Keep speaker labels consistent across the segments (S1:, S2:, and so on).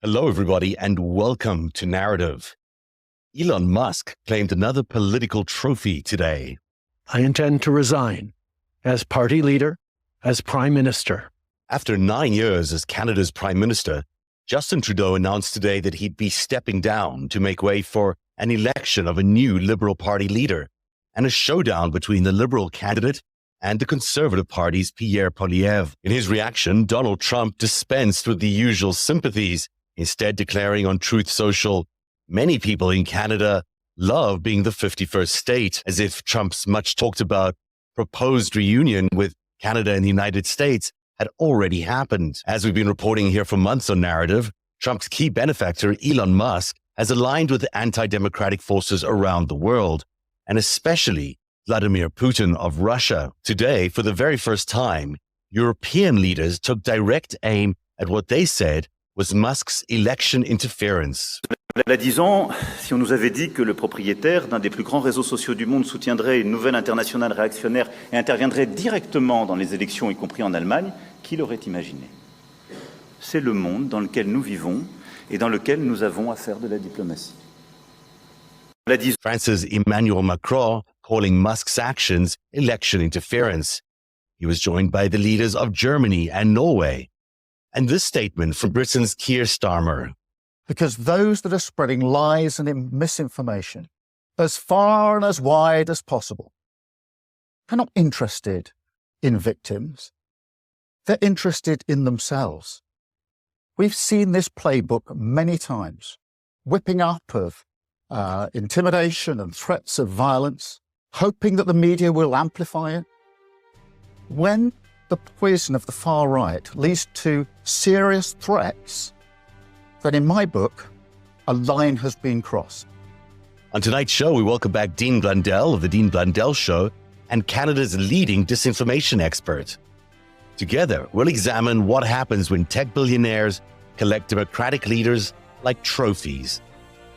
S1: Hello, everybody, and welcome to Narrative. Elon Musk claimed another political trophy today.
S2: I intend to resign as party leader, as prime minister.
S1: After 9 years as Canada's prime minister, Justin Trudeau announced today that he'd be stepping down to make way for an election of a new Liberal Party leader and a showdown between the Liberal candidate and the Conservative Party's Pierre Poilievre. In his reaction, Donald Trump dispensed with the usual sympathies, instead declaring on Truth Social, "Many people in Canada love being the 51st state," as if Trump's much talked about proposed reunion with Canada and the United States had already happened. As we've been reporting here for months on Narrative, Trump's key benefactor, Elon Musk, has aligned with anti-democratic forces around the world, and especially Vladimir Putin of Russia. Today, for the very first time, European leaders took direct aim at what they said was Musk's election interference.
S3: Il y a 10 ans, si on nous avait dit que le propriétaire d'un des plus grands réseaux sociaux du monde soutiendrait une nouvelle internationale réactionnaire et interviendrait directement dans les élections, y compris en Allemagne, qui l'aurait imaginé? C'est le monde dans lequel nous vivons et dans lequel nous avons à faire de la diplomatie.
S1: France's Emmanuel Macron calling Musk's actions election interference. He was joined by the leaders of Germany and Norway. And this statement from Britain's Keir Starmer.
S4: Because those that are spreading lies and misinformation as far and as wide as possible are not interested in victims. They're interested in themselves. We've seen this playbook many times, whipping up of intimidation and threats of violence, hoping that the media will amplify it. When the poison of the far right leads to serious threats, then in my book, a line has been crossed.
S1: On tonight's show, we welcome back Dean Blundell of The Dean Blundell Show and Canada's leading disinformation expert. Together, we'll examine what happens when tech billionaires collect democratic leaders like trophies.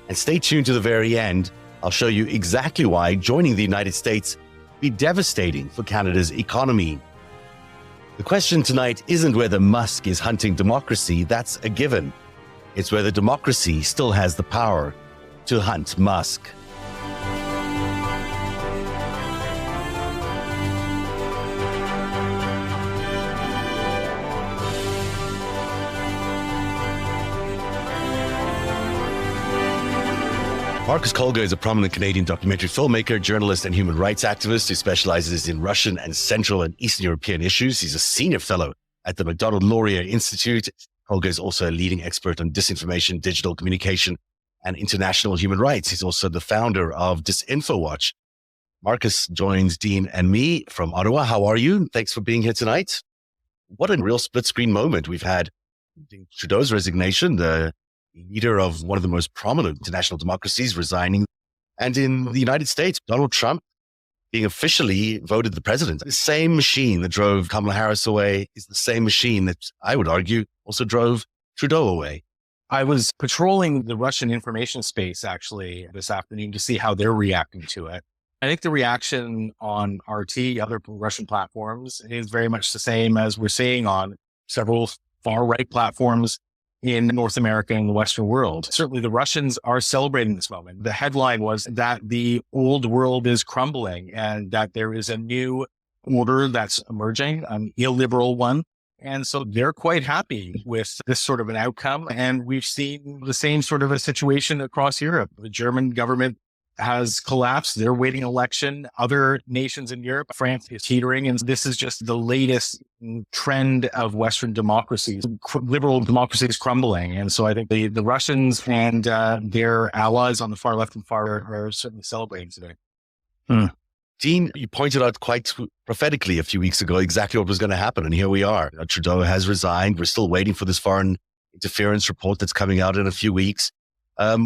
S1: And stay tuned to the very end. I'll show you exactly why joining the United States would be devastating for Canada's economy. The question tonight isn't whether Musk is hunting democracy, that's a given. It's whether democracy still has the power to hunt Musk. Marcus Kolga is a prominent Canadian documentary filmmaker, journalist, and human rights activist who specializes in Russian and Central and Eastern European issues. He's a senior fellow at the Macdonald-Laurier Institute. Kolga is also a leading expert on disinformation, digital communication, and international human rights. He's also the founder of DisinfoWatch. Marcus joins Dean and me from Ottawa. How are you? Thanks for being here tonight. What a real split-screen moment we've had. Trudeau's resignation, the leader of one of the most prominent international democracies resigning. And in the United States, Donald Trump being officially voted the president. The same machine that drove Kamala Harris away is the same machine that I would argue also drove Trudeau away.
S5: I was patrolling the Russian information space actually this afternoon to see how they're reacting to it. I think the reaction on RT, other Russian platforms, is very much the same as we're seeing on several far-right platforms in North America and the Western world. Certainly the Russians are celebrating this moment. The headline was that the old world is crumbling and that there is a new order that's emerging, an illiberal one. And so they're quite happy with this sort of an outcome. And we've seen the same sort of a situation across Europe. The German government has collapsed. They're waiting election. Other nations in Europe, France is teetering. And this is just the latest trend of Western democracies, liberal democracies crumbling. And so I think the Russians and their allies on the far left and far are certainly celebrating today.
S1: Dean, you pointed out quite prophetically a few weeks ago exactly what was going to happen. And here we are. Trudeau has resigned. We're still waiting for this foreign interference report that's coming out in a few weeks. How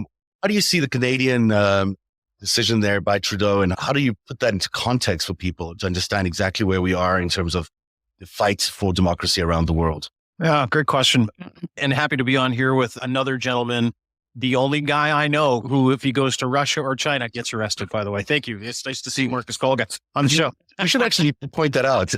S1: do you see the Canadian decision there by Trudeau, and how do you put that into context for people to understand exactly where we are in terms of the fight for democracy around the world?
S2: Yeah, great question. And happy to be on here with another gentleman, the only guy I know who, if he goes to Russia or China, gets arrested, by the way. Thank you. It's nice to see Marcus Kolga on the show.
S1: I should actually point that out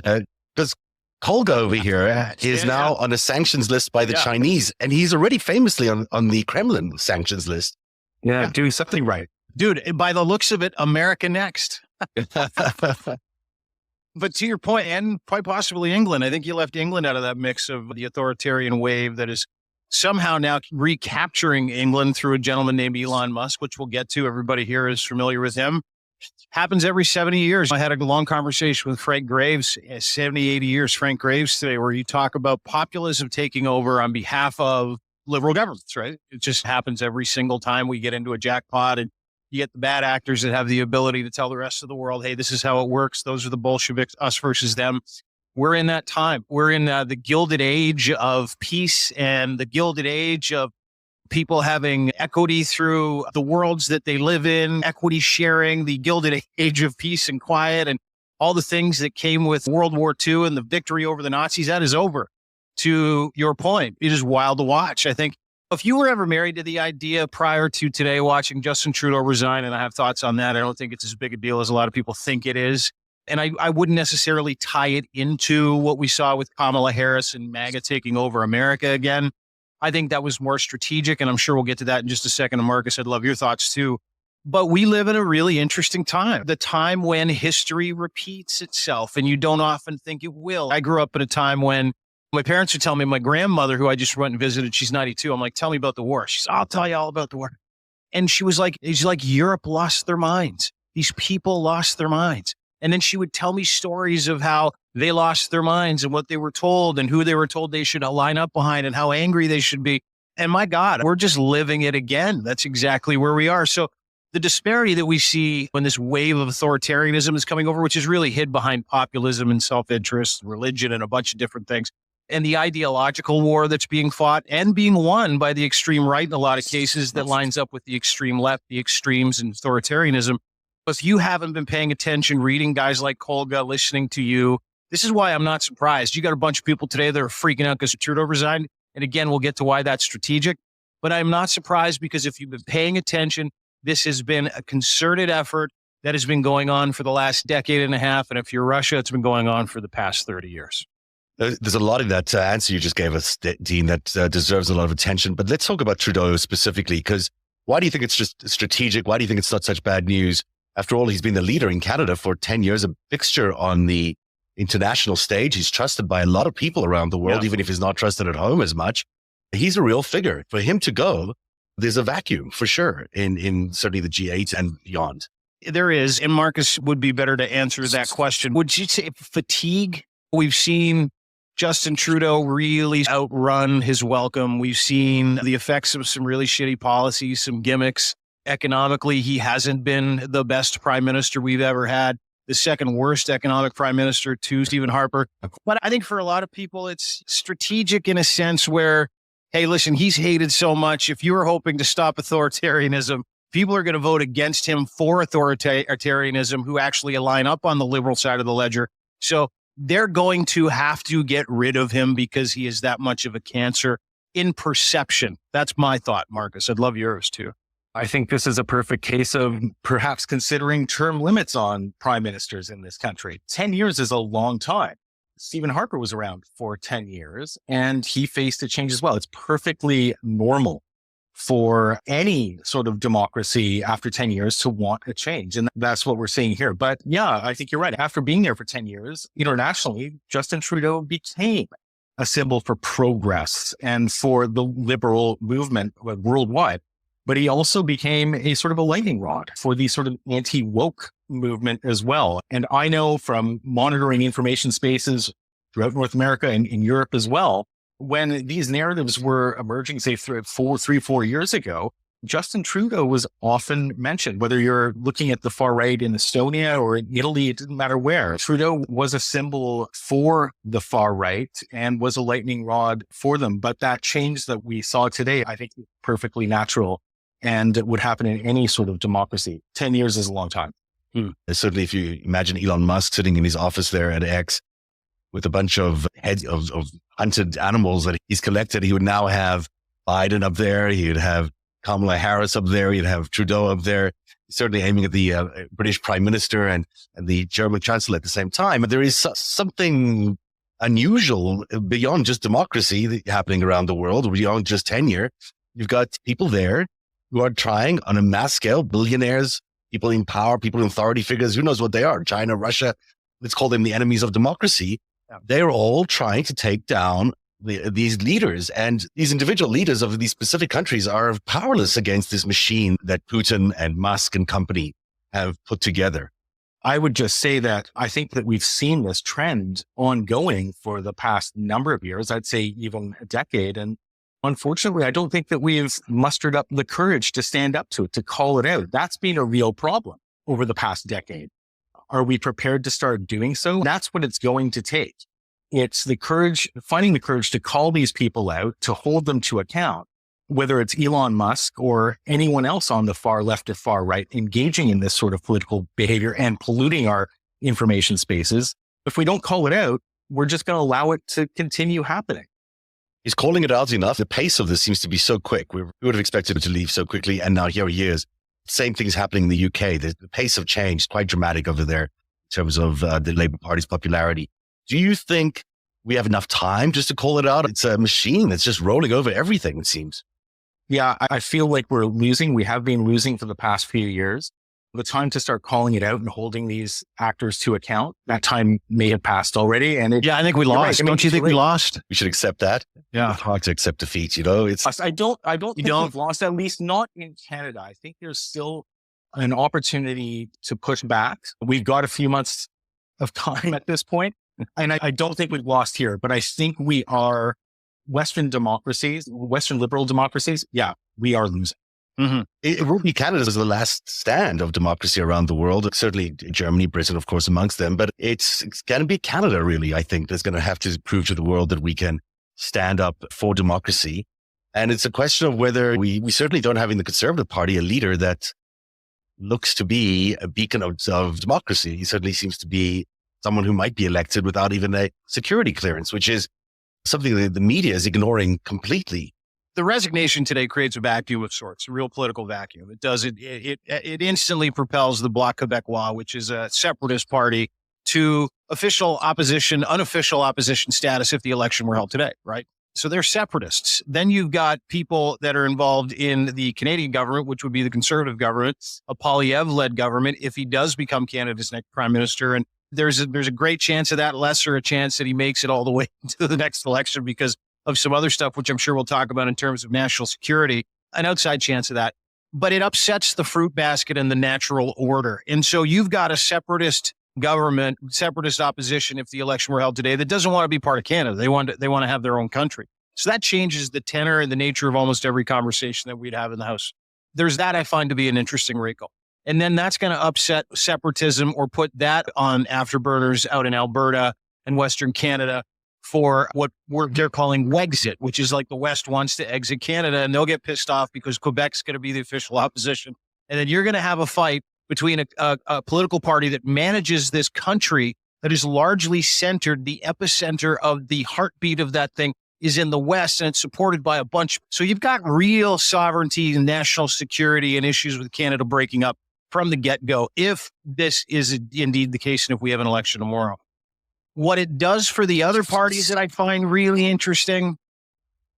S1: because Kolga over here is now on a sanctions list by the Chinese, and he's already famously on the Kremlin sanctions list.
S5: Yeah, doing something right.
S2: Dude, by the looks of it, America next. But to your point, and quite possibly England, I think you left England out of that mix of the authoritarian wave that is somehow now recapturing England through a gentleman named Elon Musk, which we'll get to. Everybody here is familiar with him. Happens every 70 years. I had a long conversation with Frank Graves, 70, 80 years, Frank Graves today, where you talk about populism taking over on behalf of liberal governments, right? It just happens every single time we get into a jackpot, and you get the bad actors that have the ability to tell the rest of the world, hey, this is how it works. Those are the Bolsheviks, us versus them. We're in that time. We're in the gilded age of peace and the gilded age of people having equity through the worlds that they live in, equity sharing, the gilded age of peace and quiet, and all the things that came with World War II and the victory over the Nazis. That is over. To your point, it is wild to watch. I think if you were ever married to the idea prior to today watching Justin Trudeau resign, and I have thoughts on that, I don't think it's as big a deal as a lot of people think it is. And I wouldn't necessarily tie it into what we saw with Kamala Harris and MAGA taking over America again. I think that was more strategic, and I'm sure we'll get to that in just a second. And Marcus, I'd love your thoughts too. But we live in a really interesting time, the time when history repeats itself, and you don't often think it will. I grew up at a time when my parents would tell me, my grandmother, who I just went and visited, she's 92. I'm like, tell me about the war. She's, I'll tell you all about the war. And she's like, Europe lost their minds. These people lost their minds. And then she would tell me stories of how they lost their minds and what they were told and who they were told they should line up behind and how angry they should be. And my God, we're just living it again. That's exactly where we are. So the disparity that we see when this wave of authoritarianism is coming over, which is really hid behind populism and self-interest, religion, and a bunch of different things, and the ideological war that's being fought and being won by the extreme right in a lot of cases that lines up with the extreme left, the extremes and authoritarianism. If you haven't been paying attention, reading guys like Kolga, listening to you, this is why I'm not surprised. You got a bunch of people today that are freaking out because Trudeau resigned. And again, we'll get to why that's strategic. But I'm not surprised because if you've been paying attention, this has been a concerted effort that has been going on for the last decade and a half. And if you're Russia, it's been going on for the past 30 years.
S1: There's a lot in that answer you just gave us, Dean, that deserves a lot of attention. But let's talk about Trudeau specifically, because why do you think it's just strategic? Why do you think it's not such bad news? After all, he's been the leader in Canada for 10 years, a fixture on the international stage. He's trusted by a lot of people around the world, even if he's not trusted at home as much. He's a real figure. For him to go, there's a vacuum for sure in certainly the G8 and beyond.
S2: There is, and Marcus would be better to answer that question. Would you say fatigue? We've seen Justin Trudeau really outrun his welcome. We've seen the effects of some really shitty policies, some gimmicks. Economically, he hasn't been the best prime minister we've ever had. The second worst economic prime minister to Stephen Harper. But I think for a lot of people, it's strategic in a sense where, hey, listen, he's hated so much. If you were hoping to stop authoritarianism, people are going to vote against him for authoritarianism who actually line up on the liberal side of the ledger. So they're going to have to get rid of him because he is that much of a cancer in perception. That's my thought, Marcus. I'd love yours too.
S5: I think this is a perfect case of perhaps considering term limits on prime ministers in this country. 10 years is a long time. Stephen Harper was around for 10 years and he faced a change as well. It's perfectly normal for any sort of democracy after 10 years to want a change. And that's what we're seeing here. But yeah, I think you're right. After being there for 10 years, internationally, Justin Trudeau became a symbol for progress and for the liberal movement worldwide. But he also became a sort of a lightning rod for the sort of anti-woke movement as well. And I know from monitoring information spaces throughout North America and in Europe as well, when these narratives were emerging, say 4 years ago, Justin Trudeau was often mentioned, whether you're looking at the far right in Estonia or in Italy, it didn't matter where. Trudeau was a symbol for the far right and was a lightning rod for them. But that change that we saw today, I think is perfectly natural. And it would happen in any sort of democracy. 10 years is a long time.
S1: Certainly, if you imagine Elon Musk sitting in his office there at X with a bunch of heads of hunted animals that he's collected, he would now have Biden up there. He would have Kamala Harris up there. He'd have Trudeau up there, certainly aiming at the British Prime Minister and the German Chancellor at the same time. And there is something unusual beyond just democracy happening around the world, beyond just tenure. You've got people there who are trying on a mass scale, billionaires, people in power, people in authority figures, who knows what they are, China, Russia, let's call them the enemies of democracy. Yeah. They're all trying to take down these leaders, and these individual leaders of these specific countries are powerless against this machine that Putin and Musk and company have put together.
S5: I would just say that I think that we've seen this trend ongoing for the past number of years, I'd say even a decade. And unfortunately, I don't think that we've mustered up the courage to stand up to it, to call it out. That's been a real problem over the past decade. Are we prepared to start doing so? That's what it's going to take. It's the courage, finding the courage to call these people out, to hold them to account, whether it's Elon Musk or anyone else on the far left or far right, engaging in this sort of political behavior and polluting our information spaces. If we don't call it out, we're just going to allow it to continue happening.
S1: Is calling it out enough? The pace of this seems to be so quick. We would have expected it to leave so quickly, and now here he is. Same thing is happening in the UK. The pace of change is quite dramatic over there in terms of the Labour Party's popularity. Do you think we have enough time just to call it out? It's a machine that's just rolling over everything, it seems.
S5: Yeah, I feel like we're losing. We have been losing for the past few years. The time to start calling it out and holding these actors to account, that time may have passed already. And
S2: I think we lost. Right. Don't you think we lost?
S1: We should accept that.
S2: Yeah.
S1: It's hard to accept defeat, you know.
S5: I don't think we've lost, at least not in Canada. I think there's still an opportunity to push back. We've got a few months of time at this point, and I don't think we've lost here, but I think we are Western democracies, Western liberal democracies. Yeah, we are losing.
S1: Mm-hmm. It will be Canada's the last stand of democracy around the world. Certainly Germany, Britain, of course, amongst them. But it's going to be Canada, really, I think, that's going to have to prove to the world that we can stand up for democracy. And it's a question of whether we certainly don't have in the Conservative Party a leader that looks to be a beacon of democracy. He certainly seems to be someone who might be elected without even a security clearance, which is something that the media is ignoring completely.
S2: The resignation today creates a vacuum of sorts, a real political vacuum. It does it instantly propels the Bloc Québécois, which is a separatist party, to official opposition, unofficial opposition status if the election were held today, right? So they're separatists. Then you've got people that are involved in the Canadian government, which would be the Conservative government, a Poilievre-led government, if he does become Canada's next prime minister. And there's a great chance of that, lesser a chance that he makes it all the way to the next election because of some other stuff, which I'm sure we'll talk about in terms of national security, an outside chance of that. But it upsets the fruit basket and the natural order. And so you've got a separatist government, separatist opposition, if the election were held today, that doesn't want to be part of Canada. They want to have their own country. So that changes the tenor and the nature of almost every conversation that we'd have in the House. There's that I find to be an interesting wrinkle. And then that's going to upset separatism or put that on afterburners out in Alberta and Western Canada for what they're calling Wexit, which is like the West wants to exit Canada, and they'll get pissed off because Quebec's going to be the official opposition. And then you're going to have a fight between a political party that manages this country that is largely centered, the epicenter of the heartbeat of that thing is in the West, and it's supported by a bunch. So you've got real sovereignty and national security and issues with Canada breaking up from the get-go, if this is indeed the case and if we have an election tomorrow. What it does for the other parties that I find really interesting,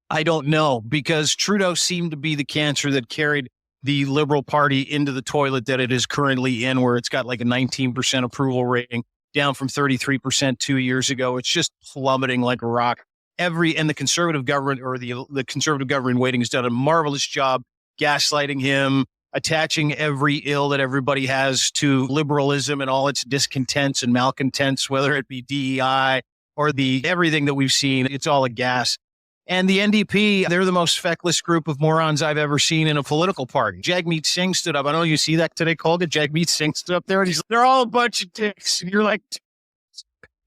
S2: I don't know, because Trudeau seemed to be the cancer that carried the Liberal Party into the toilet that it is currently in, where it's got like a 19% approval rating, down from 33% 2 years ago. It's just plummeting like a rock. And the Conservative government, or the Conservative government in waiting, has done a marvelous job gaslighting him, attaching every ill that everybody has to liberalism and all its discontents and malcontents, whether it be DEI or everything that we've seen. It's all a gas. And the NDP, they're the most feckless group of morons I've ever seen in a political party. Jagmeet Singh stood up. I know you see that today, Kolga. Jagmeet Singh stood up there and he's like, they're all a bunch of dicks. And you're like,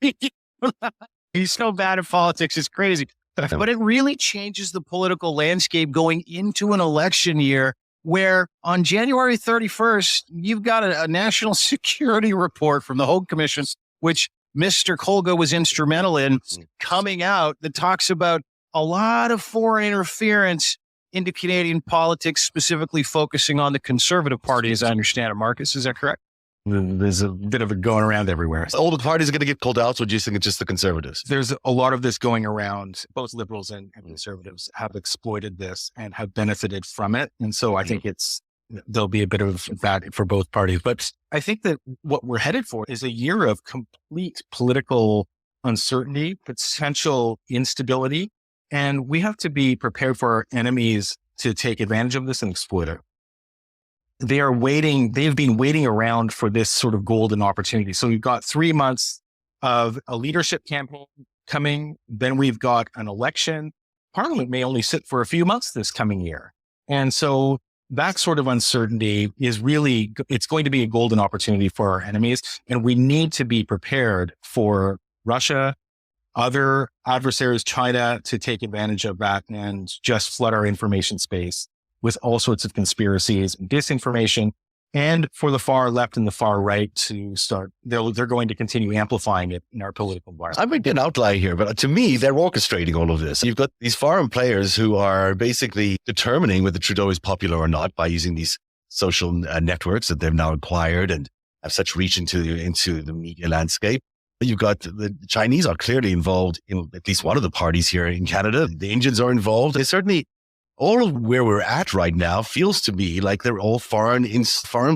S2: he's so bad at politics. It's crazy. But it really changes the political landscape going into an election year, where on January 31st, you've got a national security report from the Hogue Commission, which Mr. Kolga was instrumental in, coming out, that talks about a lot of foreign interference into Canadian politics, specifically focusing on the Conservative Party, as I understand it. Marcus, is that correct?
S5: There's a bit of it going around everywhere.
S1: All the parties are going to get called out, so do you think it's just the Conservatives?
S5: There's a lot of this going around. Both Liberals and Conservatives have exploited this and have benefited from it. And so I think there'll be a bit of that for both parties. But I think that what we're headed for is a year of complete political uncertainty, potential instability. And we have to be prepared for our enemies to take advantage of this and exploit it. They've been waiting around for this sort of golden opportunity. So we've got 3 months of a leadership campaign coming. Then we've got an election. Parliament may only sit for a few months this coming year. And so that sort of uncertainty it's going to be a golden opportunity for our enemies. And we need to be prepared for Russia, other adversaries, China, to take advantage of that and just flood our information space with all sorts of conspiracies and disinformation, and for the far left and the far right to start, they're going to continue amplifying it in our political environment.
S1: I might be an outlier here, but to me, they're orchestrating all of this. You've got these foreign players who are basically determining whether Trudeau is popular or not by using these social networks that they've now acquired and have such reach into the media landscape. You've got the Chinese are clearly involved in at least one of the parties here in Canada. The Indians are involved. They certainly, all of where we're at right now feels to me like they're all foreign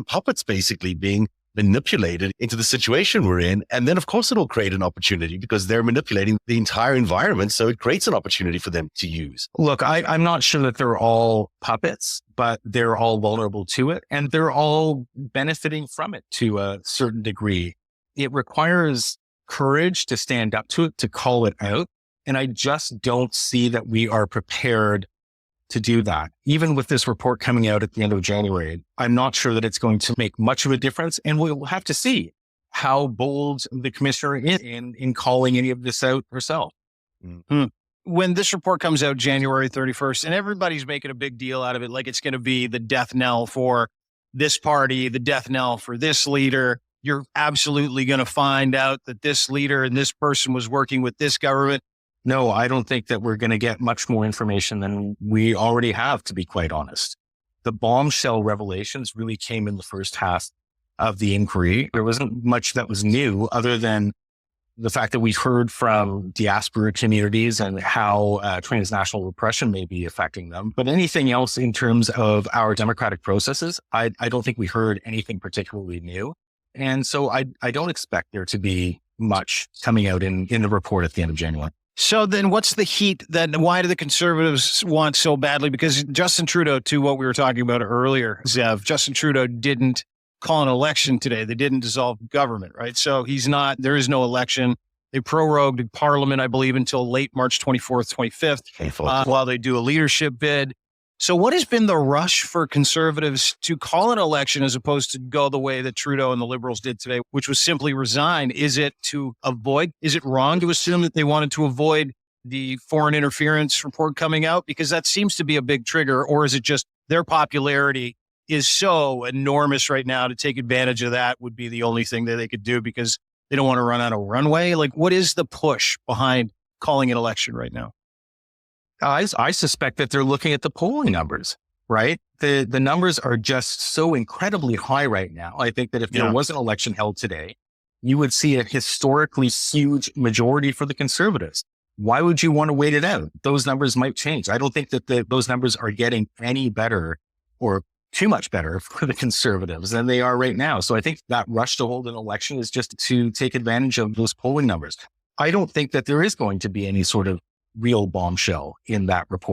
S1: puppets basically being manipulated into the situation we're in. And then of course it'll create an opportunity because they're manipulating the entire environment. So it creates an opportunity for them to use.
S5: Look, I'm not sure that they're all puppets, but they're all vulnerable to it and they're all benefiting from it to a certain degree. It requires courage to stand up to it, to call it out. And I just don't see that we are prepared to do that. Even with this report coming out at the end of January, I'm not sure that it's going to make much of a difference. And we'll have to see how bold the commissioner is in calling any of this out herself.
S2: Mm-hmm. When this report comes out January 31st, and everybody's making a big deal out of it, like it's going to be the death knell for this party, the death knell for this leader, you're absolutely going to find out that this leader and this person was working with this government.
S5: No, I don't think that we're going to get much more information than we already have, to be quite honest. The bombshell revelations really came in the first half of the inquiry. There wasn't much that was new other than the fact that we've heard from diaspora communities and how transnational repression may be affecting them. But anything else in terms of our democratic processes, I don't think we heard anything particularly new. And so I don't expect there to be much coming out in the report at the end of January.
S2: So then what's the heat that, why do the Conservatives want so badly? Because Justin Trudeau, to what we were talking about earlier, Zev, Justin Trudeau didn't call an election today. They didn't dissolve government, right? So there is no election. They prorogued Parliament, I believe, until late March 24th, 25th, while they do a leadership bid. So what has been the rush for Conservatives to call an election as opposed to go the way that Trudeau and the Liberals did today, which was simply resign? Is it wrong to assume that they wanted to avoid the foreign interference report coming out? Because that seems to be a big trigger. Or is it just their popularity is so enormous right now to take advantage of that would be the only thing that they could do because they don't want to run out of runway? Like, what is the push behind calling an election right now?
S5: I suspect that they're looking at the polling numbers, right? The numbers are just so incredibly high right now. I think that if there was an election held today, you would see a historically huge majority for the Conservatives. Why would you want to wait it out? Those numbers might change. I don't think that those numbers are getting any better or too much better for the Conservatives than they are right now. So I think that rush to hold an election is just to take advantage of those polling numbers. I don't think that there is going to be any sort of real bombshell in that report.